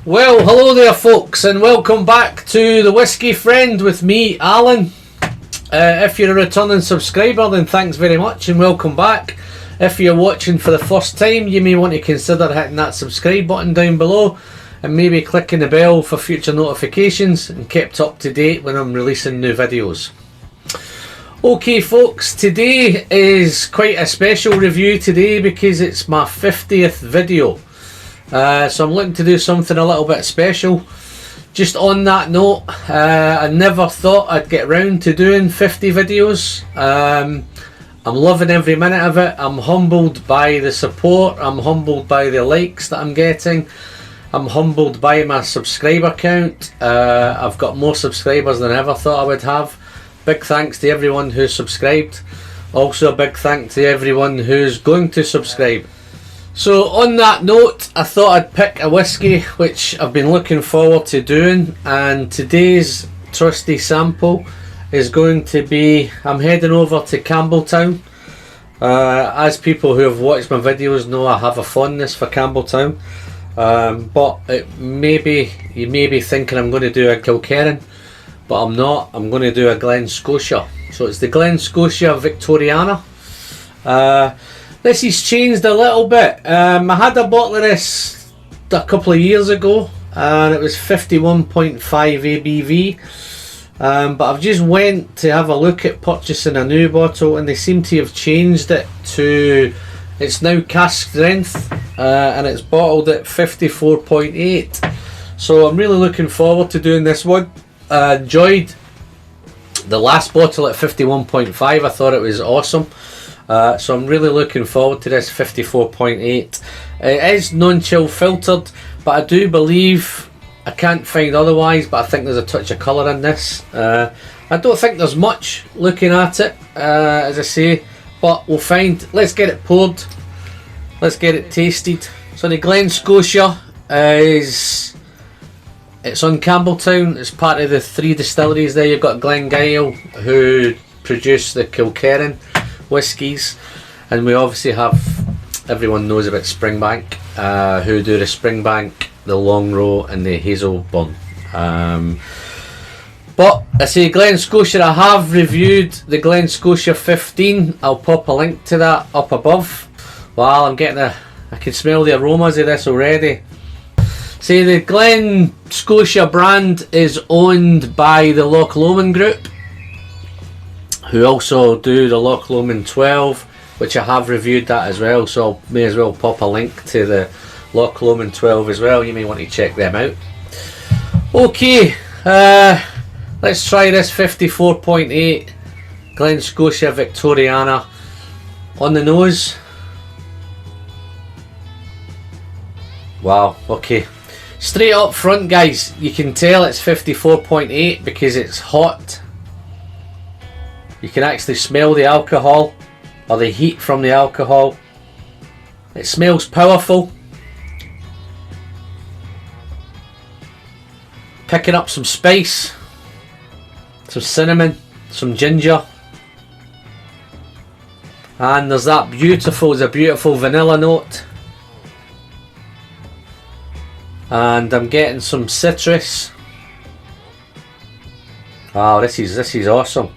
Well, hello there folks, and welcome back to The Whiskey Friend with me, Alan. If you're a returning subscriber, then thanks very much and welcome back. If you're watching for the first time, you may want to consider hitting that subscribe button down below and maybe clicking the bell for future notifications and kept up to date when I'm releasing new videos. Okay folks, today is quite a special review today because it's my 50th video. So I'm looking to do something a little bit special. Just on that note, I never thought I'd get round to doing 50 videos. I'm loving every minute of it. I'm humbled by the support. I'm humbled by the likes that I'm getting. I'm humbled by my subscriber count. I've got more subscribers than I ever thought I would have. Big thanks to everyone who's subscribed. Also a big thanks to everyone who's going to subscribe. So on that note, I thought I'd pick a whiskey which I've been looking forward to doing, and today's trusty sample is going to be, I'm heading over to Campbelltown. As people who have watched my videos know, I have a fondness for Campbelltown, but you may be thinking I'm going to do a Kilkerran, but I'm not. I'm going to do a Glen Scotia. So it's the Glen Scotia Victoriana. This has changed a little bit. I had a bottle of this a couple of years ago and it was 51.5 ABV, but I've just went to have a look at purchasing a new bottle and they seem to have changed it to, it's now cask strength, and it's bottled at 54.8. so I'm really looking forward to doing this one. I enjoyed the last bottle at 51.5, I thought it was awesome. So I'm really looking forward to this 54.8. It is non-chill filtered, but I do believe, I can't find otherwise, but I think there's a touch of colour in this. I don't think there's much looking at it, as I say, but we'll find. Let's get it poured, let's get it tasted. So the Glen Scotia it's on Campbelltown. It's part of the 3 distilleries there. You've got Glengyle, who produce the Kilkerran whiskies, and we obviously have, everyone knows about Springbank, who do the Springbank, the Long Row and the Hazelburn. But I say Glen Scotia, I have reviewed the Glen Scotia 15. I'll pop a link to that up above. Wow, I'm getting I can smell the aromas of this already. See, the Glen Scotia brand is owned by the Loch Lomond Group, who also do the Loch Lomond 12, which I have reviewed that as well, so I may as well pop a link to the Loch Lomond 12 as well. You may want to check them out. Okay, let's try this 54.8 Glen Scotia Victoriana on the nose. Wow, okay. Straight up front guys, you can tell it's 54.8 because it's hot. You can actually smell the alcohol, or the heat from the alcohol. It smells powerful. Picking up some spice, some cinnamon, some ginger. And there's that beautiful vanilla note. And I'm getting some citrus. Wow, this is awesome.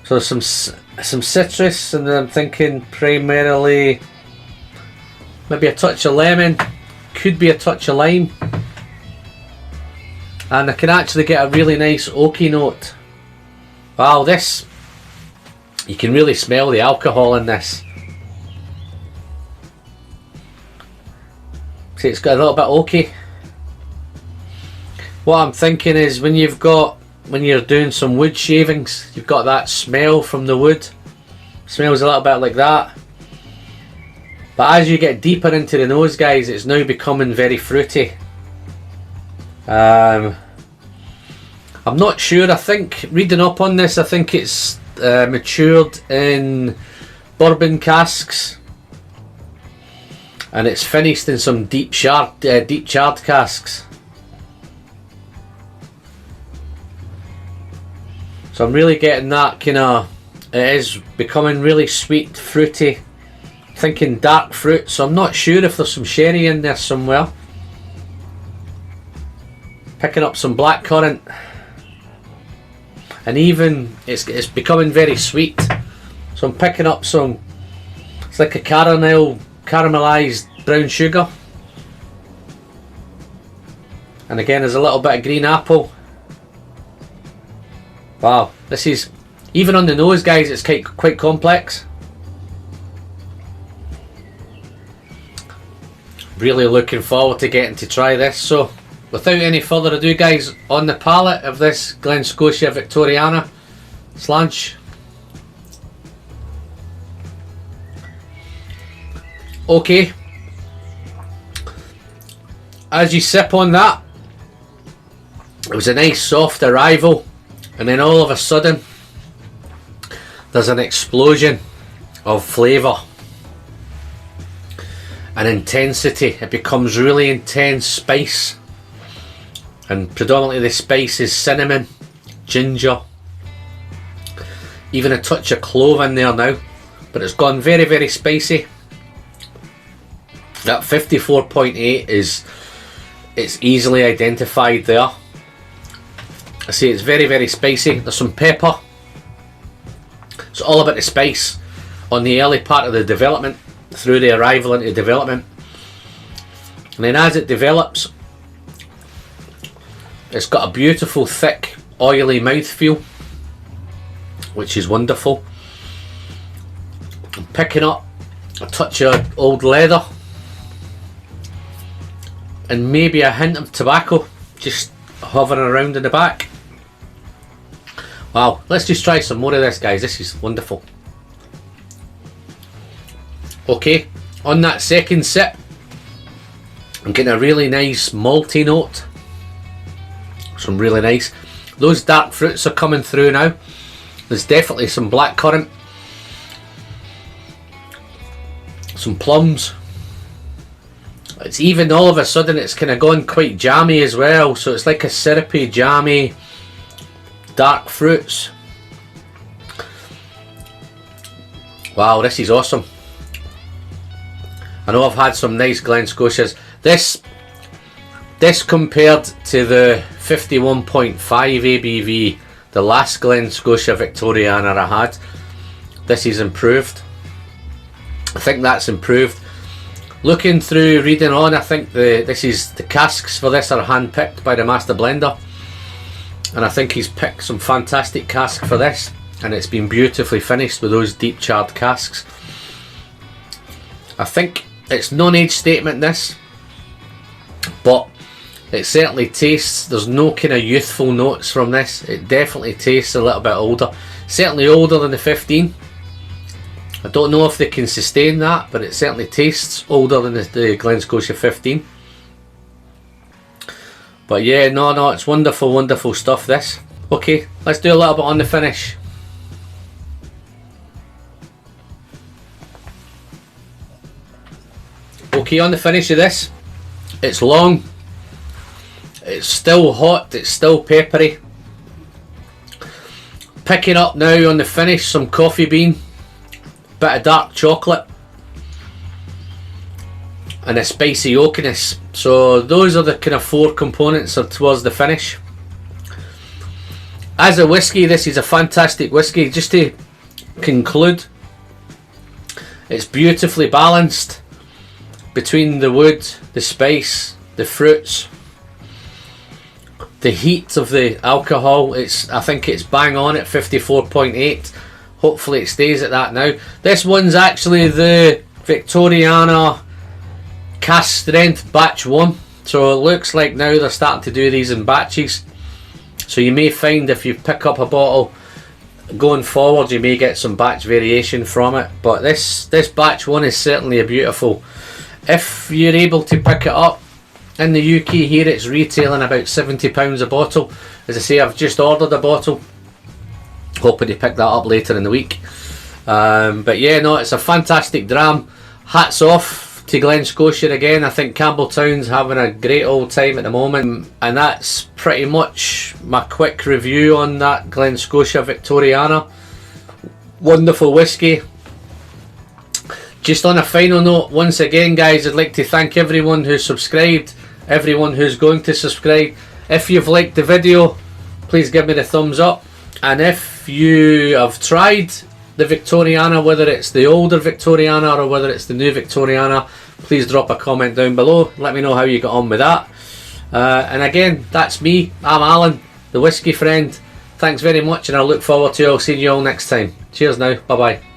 So some citrus, and then I'm thinking primarily maybe a touch of lemon, could be a touch of lime, and I can actually get a really nice oaky note. Wow, this, you can really smell the alcohol in this. See, it's got a little bit oaky. What I'm thinking is when you're doing some wood shavings, you've got that smell from the wood. Smells a little bit like that. But as you get deeper into the nose guys, it's now becoming very fruity. I'm not sure, I think, reading up on this, I think it's matured in bourbon casks. And it's finished in some deep charred casks. So I'm really getting that kind of, it is becoming really sweet, fruity, thinking dark fruit, so I'm not sure if there's some sherry in there somewhere. Picking up some blackcurrant, and even it's becoming very sweet. So I'm picking up some, it's like a caramelized brown sugar, and again there's a little bit of green apple. Wow, this is, even on the nose guys, it's quite complex. Really looking forward to getting to try this. So without any further ado guys, on the palate of this Glen Scotia Victoriana Slanch. Okay, as you sip on that, it was a nice soft arrival, and then all of a sudden there's an explosion of flavour and intensity. It becomes really intense spice, and predominantly the spice is cinnamon, ginger, even a touch of clove in there now, but it's gone very, very spicy. That 54.8 is, it's easily identified there. I see it's very, very spicy. There's some pepper. It's all about the spice on the early part of the development, through the arrival into development, and then as it develops, it's got a beautiful thick oily mouthfeel, which is wonderful. I'm picking up a touch of old leather and maybe a hint of tobacco just hovering around in the back. Wow, let's just try some more of this guys, this is wonderful. Okay, on that second sip, I'm getting a really nice malty note. Some really nice, those dark fruits are coming through now. There's definitely some blackcurrant, some plums. It's even all of a sudden it's kind of gone quite jammy as well, so it's like a syrupy, jammy, dark fruits. Wow, this is awesome. I know I've had some nice Glen Scotias. This compared to the 51.5 ABV, the last Glen Scotia Victoriana I had, this is improved. I think that's improved. Looking through, reading on, I think the casks for this are hand picked by the master blender, and I think he's picked some fantastic cask for this, and it's been beautifully finished with those deep charred casks. I think it's non-age statement this, but it certainly tastes, there's no kind of youthful notes from this. It definitely tastes a little bit older, certainly older than the 15. I don't know if they can sustain that, but it certainly tastes older than the Glen Scotia 15. But yeah, no, it's wonderful, wonderful stuff this. Okay, let's do a little bit on the finish. Okay, on the finish of this, it's long, it's still hot, it's still peppery. Picking up now on the finish some coffee bean, bit of dark chocolate, and a spicy oakiness. So those are the kind of four components towards the finish. As a whiskey, this is a fantastic whiskey. Just to conclude, it's beautifully balanced between the wood, the spice, the fruits, the heat of the alcohol. I think it's bang on at 54.8. Hopefully it stays at that now. This one's actually the Victoriana cask strength batch 1. So it looks like now they're starting to do these in batches. So you may find if you pick up a bottle going forward, you may get some batch variation from it. But this batch 1 is certainly a beautiful. If you're able to pick it up in the UK here, it's retailing about £70 a bottle. As I say, I've just ordered a bottle, hoping to pick that up later in the week. But yeah, no, it's a fantastic dram. Hats off to Glen Scotia again. I think Campbelltown's having a great old time at the moment, and that's pretty much my quick review on that Glen Scotia Victoriana. Wonderful whiskey. Just on a final note, once again guys, I'd like to thank everyone who's subscribed, everyone who's going to subscribe. If you've liked the video, please give me the thumbs up, and if you have tried the Victoriana, whether it's the older Victoriana or whether it's the new Victoriana, please drop a comment down below. Let me know how you got on with that. And again, that's me. I'm Alan, the Whiskey Friend. Thanks very much, and I look forward to seeing you all next time. Cheers now. Bye bye.